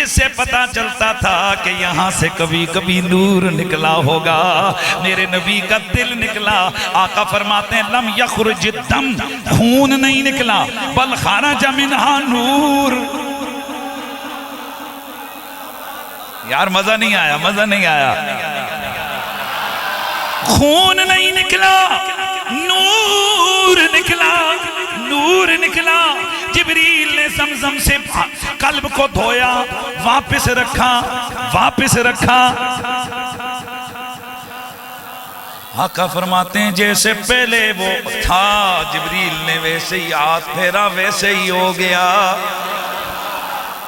जिससे पता चलता था कि यहाँ से कभी कभी नूर निकला होगा। मेरे नबी का दिल निकला। आका फरमाते हैं लम यखरुज दम, खून नहीं निकला, बल खरज मिनहा नूर। यार मजा नहीं आया, मजा नहीं आया। खून नहीं निकला, नूर निकला, नूर निकला। जिब्रील ने ज़मज़म से कल्ब को धोया, वापस रखा, वापस रखा। आका फरमाते हैं जैसे पहले वो था जिब्रील ने वैसे ही हाथ फेरा, वैसे ही हो गया।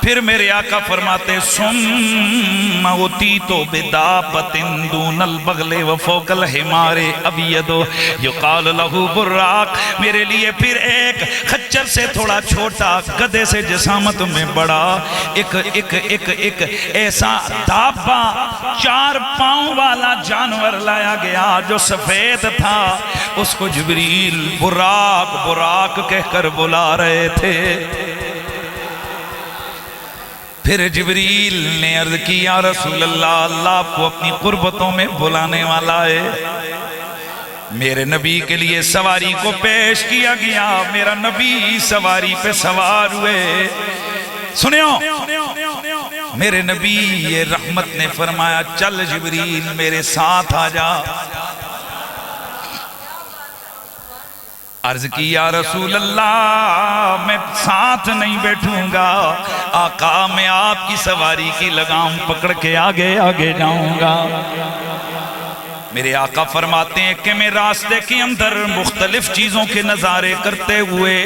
फिर मेरे आका फरमाते सुम्मा उतीतो बिदाबतिन दूनल बगले व फौकल हिमारे अबियदो युकाल लहू बुर्राक। मेरे लिए फिर एक खच्चर से थोड़ा छोटा, गधे से जसामत में बड़ा एक एक एक एक ऐसा दाबा, 4 पांव वाला जानवर लाया गया जो सफेद था। उसको जिब्रील बुराक बुराक कहकर बुला रहे थे। फिर जिब्रील ने अर्ज किया रसूल अल्लाह, अल्लाह आपको अपनी कुर्बतों में बुलाने वाला है। मेरे नबी के लिए सवारी को पेश किया गया। मेरा नबी सवारी पे सवार हुए। सुनियो, मेरे नबी ये रहमत ने फरमाया चल जिब्रील मेरे साथ आ जा। अर्ज किया रसूल अल्लाह मैं साथ नहीं बैठूंगा, आका मैं आपकी सवारी की लगाम पकड़ के आगे आगे जाऊंगा। मेरे आका फरमाते हैं कि मैं रास्ते के अंदर मुख्तलिफ चीज़ों के नज़ारे करते हुए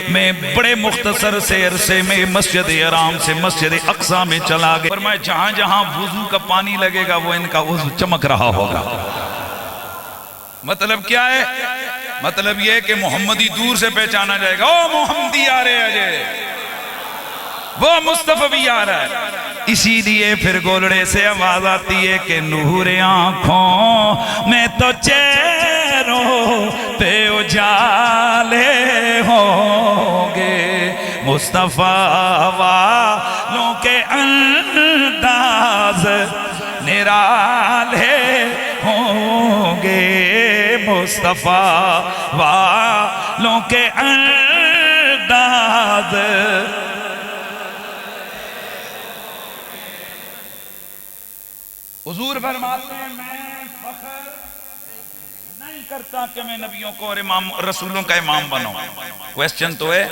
मैं बड़े मुख्तसर से अरसे में मस्जिद हराम से मस्जिद अक्सा में चला गया। पर मैं जहाँ जहाँ वुज़ू का पानी लगेगा वो इनका वुज़ू चमक रहा होगा। मतलब क्या है? मतलब यह कि मोहम्मदी दूर से पहचाना जाएगा, ओ मोहम्मदी आ रहे अजय, वो मुस्तफा भी आ रहा है। इसीलिए फिर गोलड़े से आवाज आती है कि नूर आंखों में तो चेहरों पे उजाले होंगे, मुस्तफा वालों के अंदाज निराले होंगे, मुस्तफा वालों के अंदाज। हुजूर फरमाते हैं मैं फख्र नहीं करता कि मैं नबियों को और इमाम रसूलों का इमाम बनाऊं। क्वेश्चन तो है,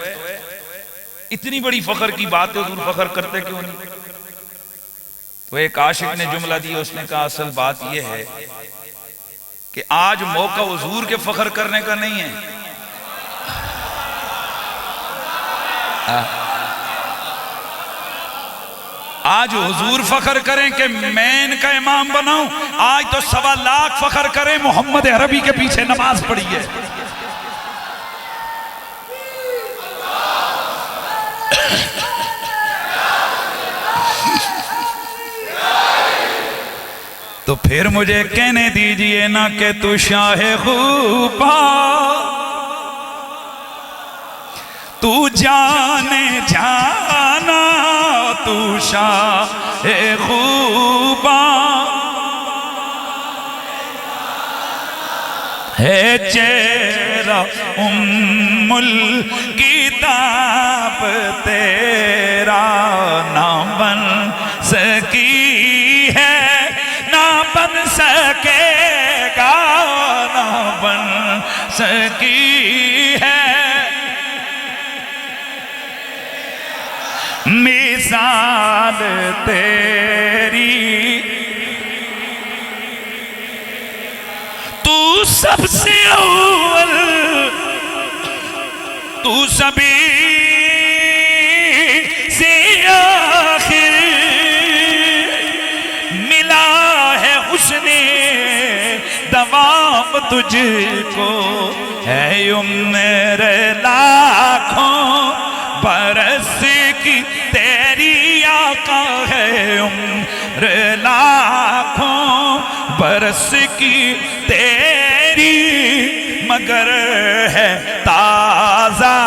इतनी बड़ी फख्र की बात है, हुजूर फख्र करते क्यों नहीं? तो एक आशिक ने जुमला दिया, उसने कहा असल बात यह है कि आज मौका हुजूर के फख्र करने का नहीं है। आज हुजूर फख्र करें कि मैं इनका इमाम बनाऊं। आज तो 1.25 लाख फख्र करें मोहम्मद अरबी के पीछे नमाज पढ़ी है। तो फिर मुझे कहने दीजिए ना कि तू शाहे खूबा, तू जाने जाना, तू शाहे खूबा है, चेहरा उम्मुल किताब तेरा ना बन सकी है, ना बन सकेगा, ना बन सकी है। मिसाल तेरी तू सबसे अव्वल, तू सभी से आखिर, मिला है उसने दवाब तुझको, है उम्र लाखों बरस की तेरी आका, है उम्र लाखों बरस की तेरी, मगर है ताजा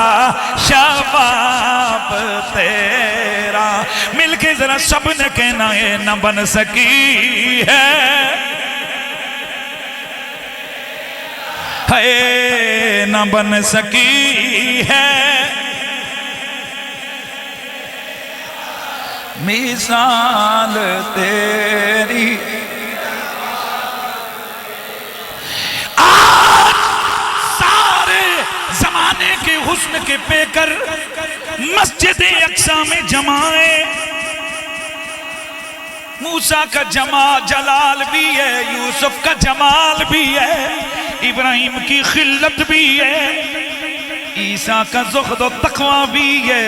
शबाब तेरा। मिल के जरा सब ने कहना है न बन सकी है न बन सकी है मिसाल तेरी। आज सारे जमाने के हुस्न के पेकर मस्जिद अक्सा में जमाए। मूसा का जलाल भी है, यूसुफ का जमाल भी है, इब्राहिम की खिल्लत भी है, ईसा का ज़ुहद और तक़वा भी है।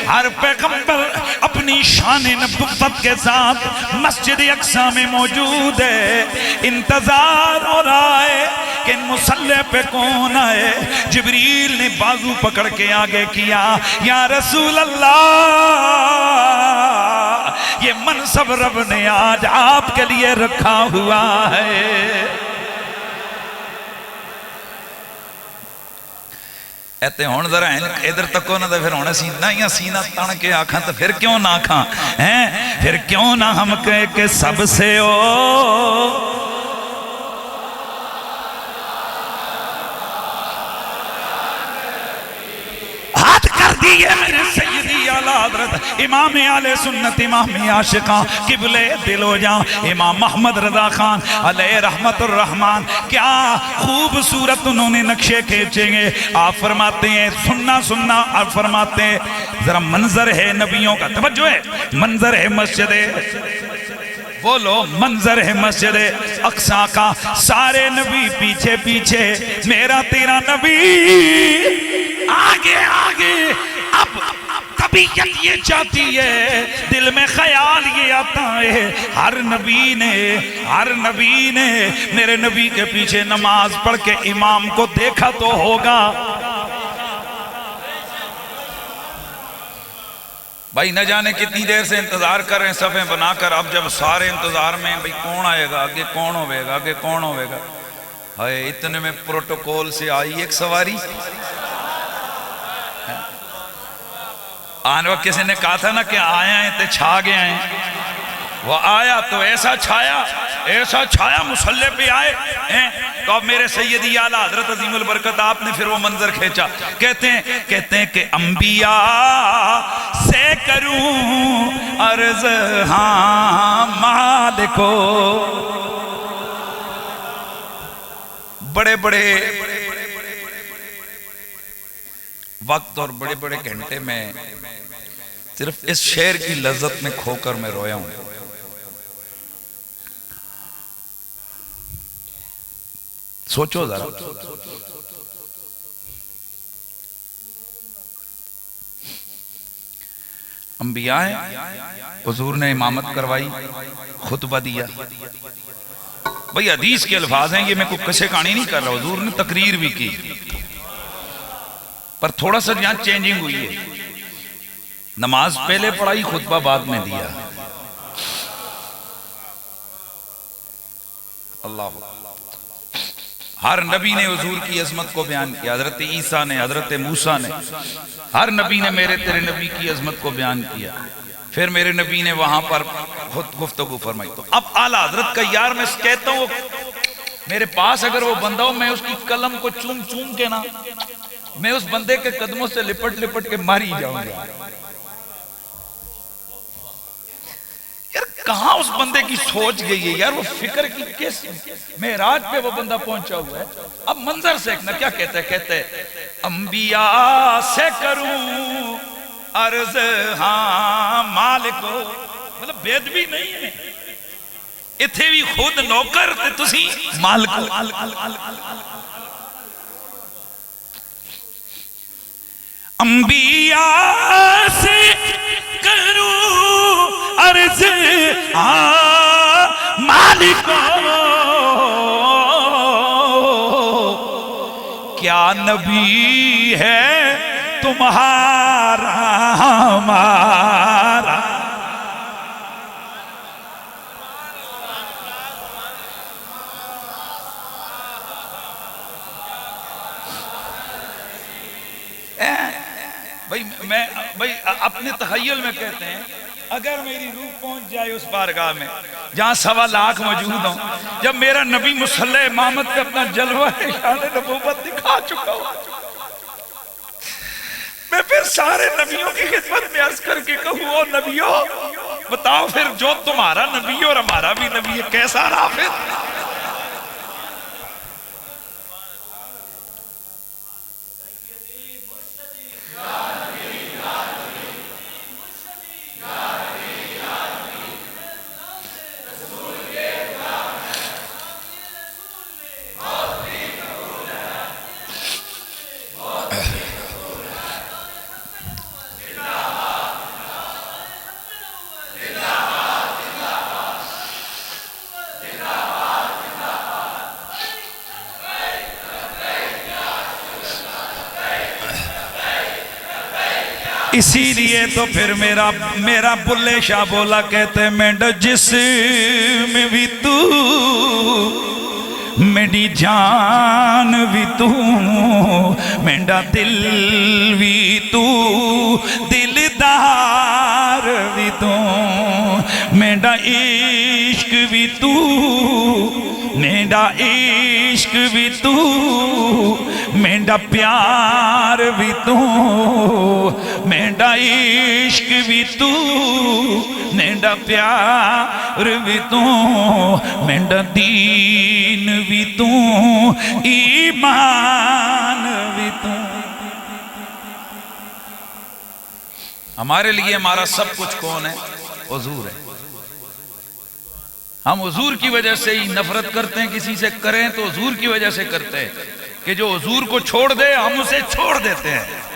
हर पैगंबर अपनी शान नबुव्वत के साथ मस्जिद अक्सा में मौजूद है। इंतजार हो रहा है कि मुसल्ले पे कौन आए। जिब्रील ने बाजू पकड़ के आगे किया, या रसूल अल्लाह, ये मनसब रब ने आज आपके लिए रखा हुआ है। ऐते हुण जरा इधर तको ना, तो फिर हुण असीं ना सीना तन के आखां, तो फिर क्यों ना आखां हैं, फिर क्यों ना हम कह के सबसे ओ हाथ कर दिए मेरे सैयदी आला हज़रत इमाम आले सुन्नत इमाम आशिका किबले दिलो जा इमाम मोहम्मद रजा खान अलैहि रहमतुर रहमान। क्या खूबसूरत उन्होंने नक्शे खींचेंगे। आप फरमाते हैं सुनना सुनना, आप फरमाते हैं जरा मंजर है नबियों का, तवज्जो है, मंजर है मस्जिद, बोलो मंजर है मस्जिद अक्सा का, सारे नबी पीछे पीछे, मेरा तेरा नबी आगे आगे। अब तबीयत ये चाहती है, दिल में ख्याल ये आता है, हर नबी ने मेरे नबी के पीछे नमाज पढ़ के इमाम को देखा तो होगा। भाई न जाने कितनी देर से इंतजार कर रहे हैं सफ़े बनाकर। अब जब सारे इंतजार में भाई कौन आएगा, आगे कौन होगा, आगे कौन होगा, हाय इतने में प्रोटोकॉल से आई एक सवारी। आने वक्त किसी ने कहा था ना कि आए हैं तो छा गए हैं, वो आया तो ऐसा छाया मुसल्ले पे आए हैं। तो अब मेरे सैयदी आला हज़रत अज़ीमुल बरकत आपने फिर वो मंजर खींचा। कहते हैं कि अंबिया से करूं अर्ज हाँ मालिको, बड़े बड़े वक्त और बड़े बड़े घंटे में सिर्फ इस शेर की लज्जत में खोकर मैं रोया हूं। सोचो जरा, अंबिया हैं, हुजूर ने इमामत करवाई, खुतबा दिया। भाई हदीस के अल्फाज हैं, ये मैं कोई किस्से कहानी नहीं कर रहा, हुजूर ने तकरीर भी की, पर थोड़ा सा यहां चेंजिंग हुई है। नमाज पहले पढ़ाई, खुतबा बाद में दिया। अल्लाह, हर नबी ने हुजूर की अजमत को बयान किया। हजरत ईसा ने, हजरत मूसा ने, हर नबी ने मेरे तेरे नबी की अजमत को बयान किया। फिर मेरे नबी ने वहां पर खुद गुफ्तगू फरमाई। तो अब आला हजरत का यार मैं कहता हूं, मेरे पास अगर वो बंदा हो, मैं उसकी कलम को चूम चूम के ना, मैं उस बंदे के कदमों से लिपट लिपट के मारी जाऊंगा। यार कहां उस बंदे की सोच गई है यार, वो फिक्र की किस मेराज पे वो बंदा पहुंचा हुआ है। अब मंजर से ना क्या कहते हैं अंबिया से करूं अर्ज हाँ मालिको, मतलब बेद भी नहीं है इथे भी खुद नौकर ते तुसी मालिको। अंबिया से करूं अर्ज हाँ मालिको, क्या नबी है तुम्हारा हमारा। भाई मैं भाई अपने तखय्युल में कहते हैं अगर मेरी रूह पहुंच जाए उस बारगाह में जहां 1.25 लाख मौजूद हो, जब मेरा नबी मुसल्ले इमामत पे अपना जलवा शान नबूवत दिखा चुका हो, मैं फिर सारे नबियों की खिदमत में अर्ज करके कहूँ, ओ नबियों बताओ फिर जो तुम्हारा नबी और हमारा भी नबी है कैसा रहा फिर? इसीलिए तो फिर मेरा बुल्ले शाह बोला, कहते मेंढ जिस्म भी तू मेरी जान भी तू, मेंढा दिल भी तू दिलदार भी तू, मेंढा इश्क भी तू, मेंढा इश्क भी तू, मेंढा प्यार भी तू, मेंढा इश्क भी तू, मेंढा प्यार भी तू, मेंढा दीन भी तू, ईमान भी तू। हमारे लिए हमारा सब कुछ कौन है? हुजूर है। हम हुजूर की वजह से ही नफरत करते हैं, किसी से करें तो हुजूर की वजह से करते हैं कि जो हुजूर को छोड़ दे हम उसे छोड़ देते हैं।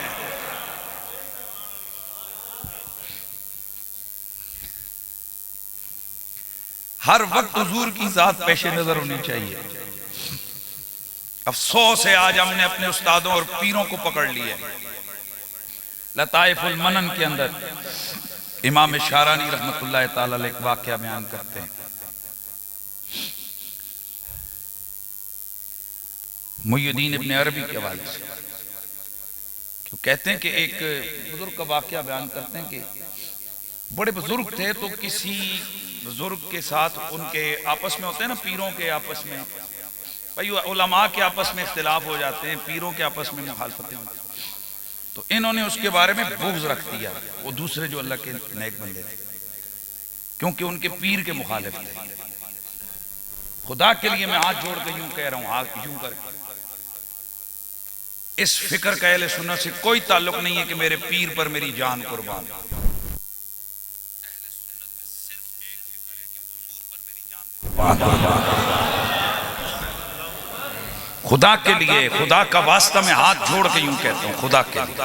हर वक्त हुजूर की जात पेश नजर होनी चाहिए। अफसोस है आज हमने अपने उस्तादों और पीरों को पकड़ लिया। लताइफुल मनन के अंदर इमाम शारानी रहमतुल्लाह ताला अलैह एक वाकया बयान करते हैं। मुइनुद्दीन इब्न अरबी के हवाले से क्यों कहते हैं कि एक बुजुर्ग का वाकया बयान करते हैं कि बड़े बुजुर्ग थे तो किसी बुजुर्ग के साथ उनके आपस में होते हैं ना, पीरों के आपस में, भाई उलमा के आपस में इख्तिलाफ हो जाते हैं, पीरों के आपस में मुखालफतें होती हैं। तो इन्होंने उसके बारे में बुग़्ज़ रख दिया, वो दूसरे जो अल्लाह के नेक बंदे थे, क्योंकि उनके पीर के मुखालिफ थे। खुदा के लिए मैं हाथ जोड़ के यूं कह रहा हूं, हाथ यूं करके, इस फिक्र का अहले सुन्नत से कोई ताल्लुक नहीं है कि मेरे पीर पर मेरी जान कुर्बान। खुदा के लिए, खुदा का वास्ता में हाथ जोड़ के यूं कहता हूं, खुदा के लिए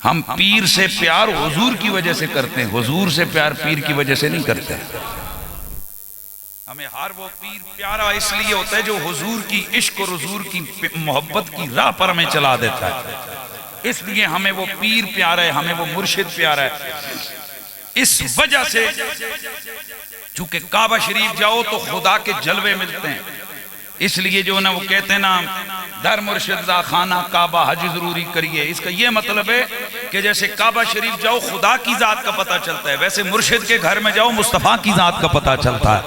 हम पीर से प्यार हुजूर की वजह से करते हैं, हुजूर से प्यार पीर की वजह से नहीं करते। हमें हर वो पीर प्यारा इसलिए होता है जो हुजूर की इश्क और हुजूर की मोहब्बत की राह पर हमें चला देता है, इसलिए हमें वो पीर प्यारा है, हमें वो मुर्शिद प्यारा है। इस वजह से चूंकि काबा शरीफ जाओ तो खुदा के जलवे मिलते हैं, इसलिए जो ना वो कहते हैं ना, दर मुर्शिद दा खाना काबा हज जरूरी करिए। इसका ये मतलब है कि जैसे काबा शरीफ जाओ खुदा की जात का पता चलता है, वैसे मुर्शिद के घर में जाओ मुस्तफा की जात का पता चलता है।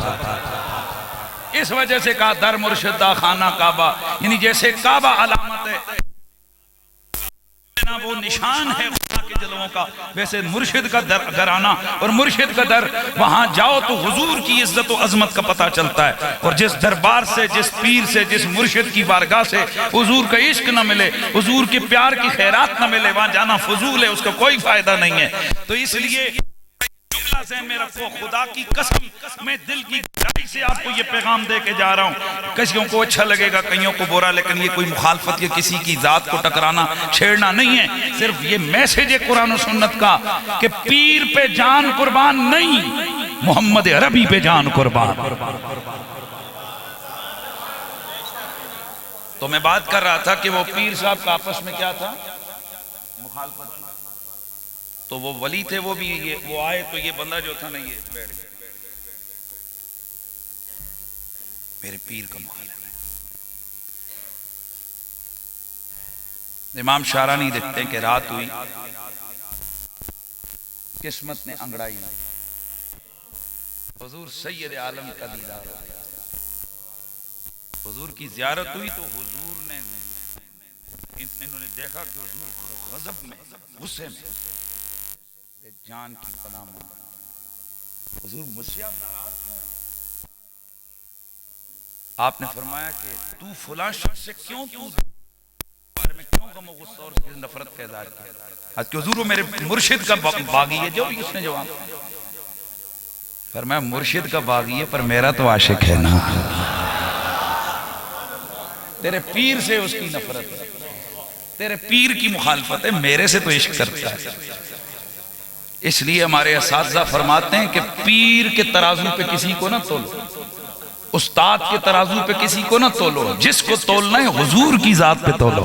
इस वजह से कहा दर मुर्शिद दा खाना काबा, यानी जैसे काबा अलामत है ना, वो निशान है खुदा के जलवों का, वैसे मुर्शिद का दर घराना और मुर्शिद का दर, वहां जाओ तो हुजूर की इज्जत और अजमत का पता चलता है। और जिस दरबार से, जिस पीर से, जिस मुर्शिद की बारगाह से हुजूर का इश्क न मिले, हुजूर के प्यार की खैरात न मिले, वहां जाना फजूल है, उसका कोई फायदा नहीं है। तो इसलिए जुमला से मेरा को खुदा की कसम, मैं दिल की गहराई से आपको ये पैगाम दे के जा रहा हूँ। किसियों को अच्छा लगेगा, कईयों को बुरा, लेकिन ये कोई मुखालफत या किसी की जात को टकराना, छेड़ना नहीं है। सिर्फ ये मैसेज है कुरान और सुन्नत का कि पीर पे जान कुर्बान नहीं, मोहम्मद अरबी पे जान कुर्बान। तो मैं बात कर रहा था कि वो पीर साहब का आपस में क्या था, मुखालफत। तो वो वली थे, वो भी ये वो आए तो ये बंदा जो था ना, ये बैठ गया, मेरे पीर का मुखालिफ है। इमाम शारानी देखते हैं कि रात हुई, किस्मत ने अंगड़ाई, हुजूर सैयद आलम का दीदार हो गया। हुजूर की जियारत हुई तो हुजूर ने इन्होंने देखा कि हुजूर गजब में, गुस्से में, जान की पनाह मांगा। हुजूर मुझसे आप नाराज क्यों हैं? आपने फरमाया कि तू फलां शख्स से क्यों, तू बारे में क्यों गम गुस्सा और नफरत का इज़हार किया? आज कि हुजूर वो मेरे मुर्शिद का बागी है। जो भी उसने जवाब फरमाया, मुर्शिद का बागी है पर मेरा तो आशिक है ना। तेरे पीर से उसकी नफरत है, तेरे पीर की मुखालफत है, मेरे से तो इश्क करता है। इसलिए हमारे असातिज़ा फरमाते हैं कि पीर के तराजू पे किसी को ना तोलो, उस्ताद के तराजू पे किसी को ना तोलो, जिसको तोलना है हुजूर की जात पे तोलो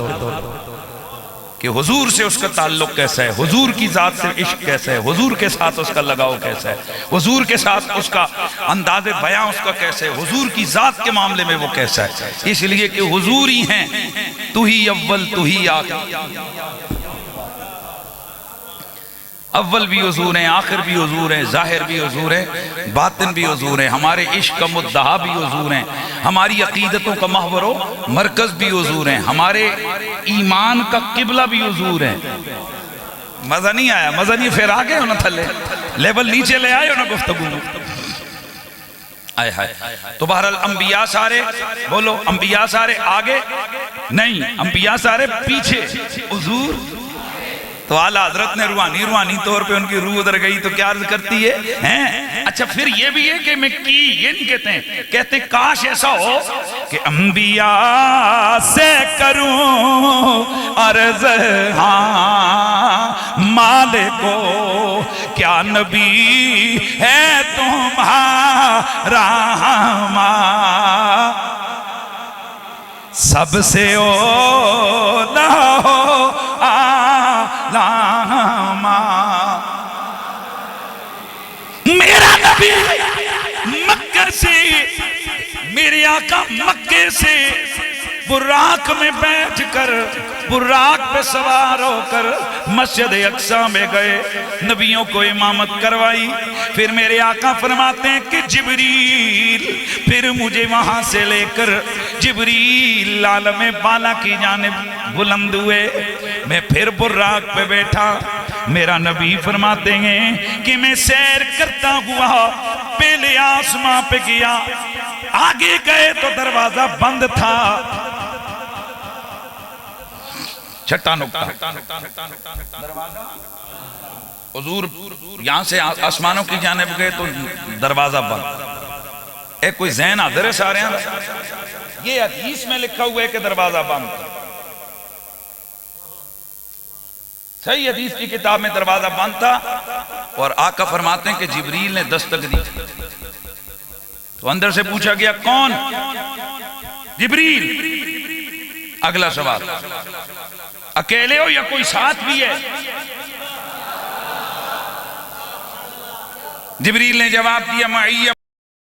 कि हुजूर से उसका ताल्लुक कैसा है, हुजूर की जात से इश्क कैसा है, हुजूर के साथ उसका लगाव कैसा है, हुजूर के साथ उसका अंदाज़े बयां उसका कैसा है, हुजूर की जात के मामले में वो कैसा है। इसलिए कि हुजूर ही हैं, तू ही अव्वल तू ही आखिर। अव्वल भी हुजूर हैं, आखिर भी हुजूर हैं, जाहिर भी हुजूर हैं, बातिन भी हुजूर हैं, हमारे इश्क का मुद्दा भी हुजूर हैं, हमारी अकीदतों का महवरो मरकज भी हुजूर हैं, हमारे ईमान का किबला भी हुजूर हैं। मजा नहीं आया? मजा नहीं? फिर आ गए हो ना थले, लेवल नीचे ले आए हो ना गुफ्तगू। आए हाय। तो बहरहाल अंबिया सारे, बोलो अंबिया सारे आगे नहीं, अंबिया सारे पीछे, हुजूर तो आला हजरत ने रूहानी तौर पे उनकी रूह उधर गई तो क्या अर्ज करती है हैं? अच्छा फिर ये भी है कि मैं की ये नहीं कहते हैं, कहते काश ऐसा हो कि अंबिया से करूं अर्ज, हाँ मालिको क्या नबी है तुम्हारा सबसे ओला हो आलामा। मेरा नबी मक्के से, मेरे आका मक्के से बुर्राक में बैठकर, बुर्राक पे सवार होकर मस्जिद अक्सा में गए, नबियों को इमामत करवाई। फिर मेरे आका फरमाते हैं कि जिब्रील फिर मुझे वहां से लेकर जिब्रील आलम बाला की जानिब बुलंद हुए। मैं फिर बुर्राक पे बैठा, मेरा नबी फरमाते हैं कि मैं सैर करता हुआ पहले आसमां पे गया, आगे गए तो दरवाजा बंद था। छठा नुक्ता, हुजूर यहां से आसमानों की जानिब गए तो दरवाजा बंद। एक कोई ज़हन हाज़िर है सारे? ये हदीस में लिखा हुआ है कि दरवाजा बंद। सही हदीस की किताब में दरवाजा बंद था और आका फरमाते हैं कि जिब्रील ने दस्तक दी तो अंदर से पूछा गया कौन? जिब्रील। अगला सवाल, अकेले हो या कोई साथ भी है? जिब्रील ने जवाब दिया, माइया